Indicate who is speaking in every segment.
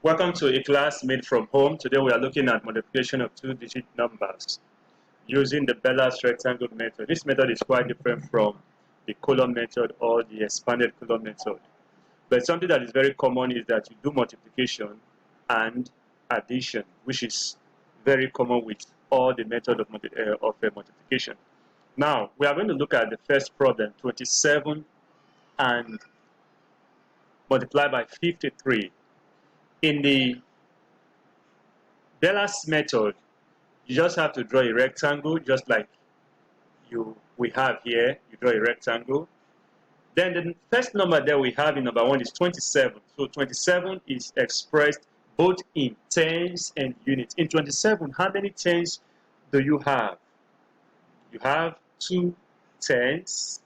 Speaker 1: Welcome to a class made from home. Today we are looking at multiplication of two-digit numbers using the Bellas rectangle method. This method is quite different from the column method or the expanded column method. But something that is very common is that you do multiplication and addition, which is very common with all the method of multiplication. Now, we are going to look at the first problem, 27 and multiply by 53. In the Bellas method, you just have to draw a rectangle, just like we have here. You draw a rectangle. Then the first number that we have in number 1 is 27. So 27 is expressed both in tens and units. In 27, how many tens do you have? You have 2 tens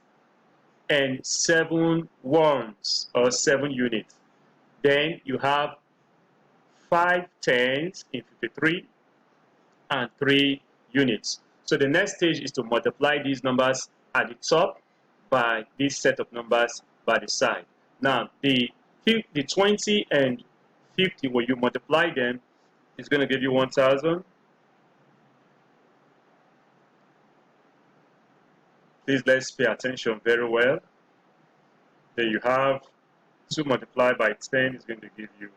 Speaker 1: and 7 ones or 7 units. Then you have 5 tens in 53 and 3 units. So the next stage is to multiply these numbers at the top by this set of numbers by the side. Now, the 20 and 50, when you multiply them, is going to give you 1,000. Please let's pay attention very well. Then you have 2 multiplied by 10 is going to give you.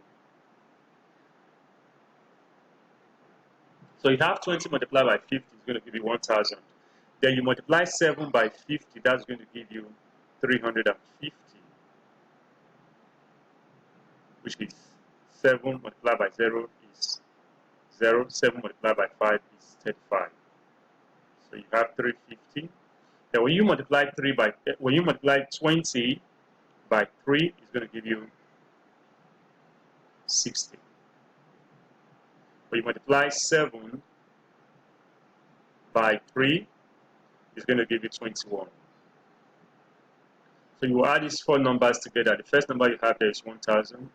Speaker 1: So you have 20 multiplied by 50 is going to give you 1,000. Then you multiply 7 by 50, that's going to give you 350. Which is 7 multiplied by 0 is 0, 7 multiplied by 5 is 35. So you have 350. Then when you multiply 20 by 3, it's going to give you 60. When you multiply 7 by 3, it's going to give you 21. So you add these 4 numbers together. The first number you have there is 1,000.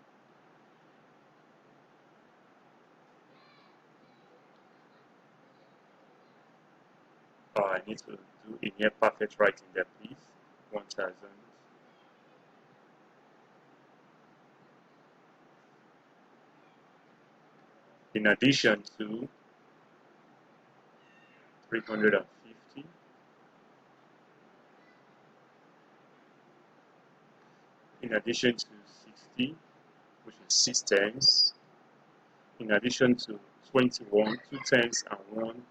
Speaker 1: I need to do a near perfect writing there, please. 1,000. In addition to 350. In addition to 60, which is 6 tens. In addition to 21, 2 tens and 1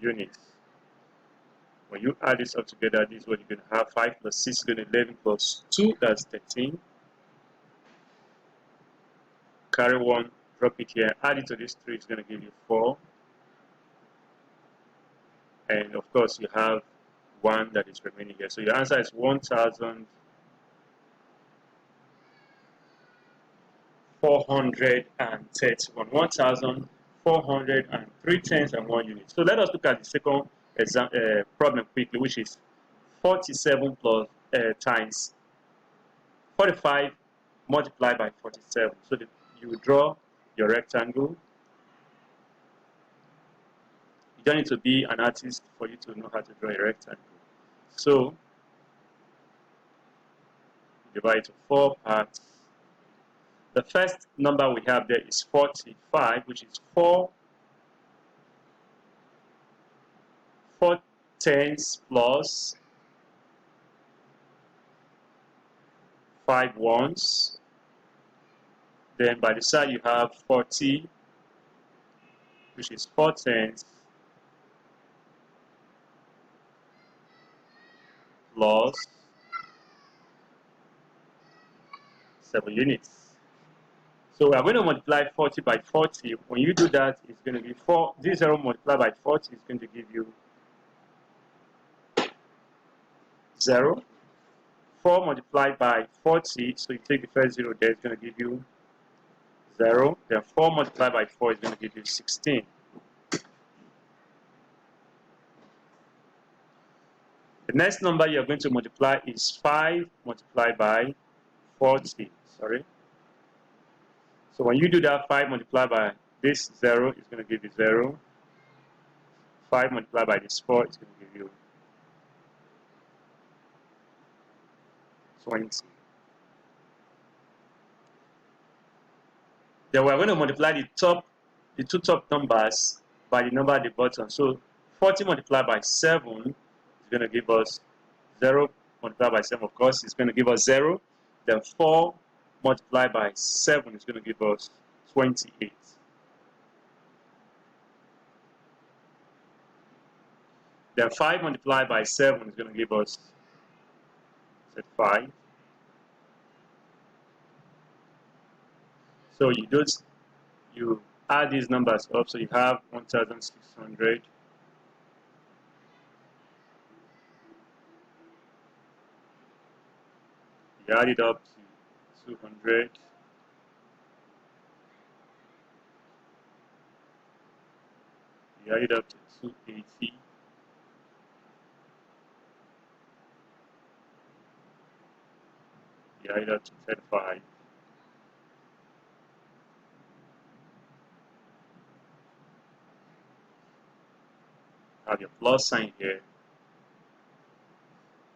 Speaker 1: unit. When you add this up together, this is what you're going to have. 5 plus 6 is going to 11 plus 2, that's 13. Carry 1, drop it here, add it to this 3, it's going to give you 4. And of course, you have 1 that is remaining here. So your answer is 1,431. 1,403 tens and 1 unit. So let us look at the second problem quickly, which is 47 plus times 45 multiplied by 47. So you draw your rectangle. You don't need to be an artist for you to know how to draw a rectangle. So divide it to 4 parts. The first number we have there is 45, which is 4 tens plus 5 ones. Then by the side you have 40, which is 4 tens plus 7 units. So we are going to multiply 40 by 40. When you do that, it's going to be 4. This 0 multiplied by 40 is going to give you 0. 4 multiplied by 40, so you take the first 0 there, it's going to give you 0. Then 4 multiplied by 4 is going to give you 16. The next number you're going to multiply is 5 multiplied by 40. Sorry. So when you do that, 5 multiplied by this 0 is going to give you 0. 5 multiplied by this 4 is going to give you 20. Then we're going to multiply the two top numbers by the number at the bottom. So 40 multiplied by 7 is going to give us 0 multiplied by 7, of course, is going to give us 0. Then 4 multiplied by 7 is going to give us 28. Then 5 multiplied by 7 is going to give us 5. So you add these numbers up, so you have 1,600. You add it up to 200. You add it up to 280. You add it up to 35. Have your plus sign here.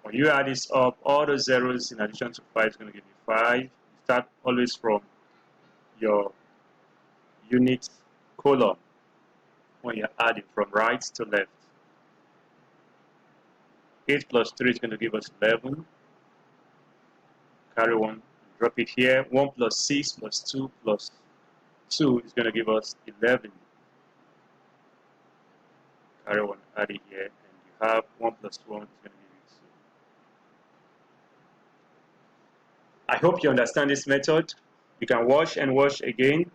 Speaker 1: When you add this up, all those zeros in addition to 5 is going to give you 5. You start always from your unit column when you're adding from right to left. 8 plus 3 is going to give us 11. Carry 1, drop it here. 1 plus 6 plus 2 plus 2 is going to give us 11. Carry 1, add it here, and you have 1 plus 1 is going to give you 2. I hope you understand this method. You can watch and watch again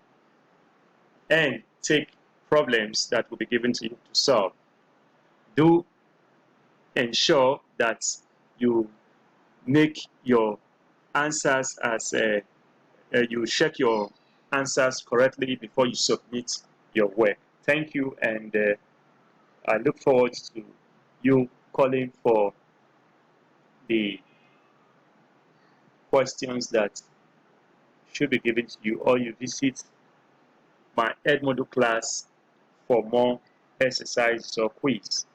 Speaker 1: and take problems that will be given to you to solve. Do ensure that you make your answers as you check your answers correctly before you submit your work. Thank you, and I look forward to you calling for the questions that should be given to you, or you visit my Edmodo class for more exercises or quiz.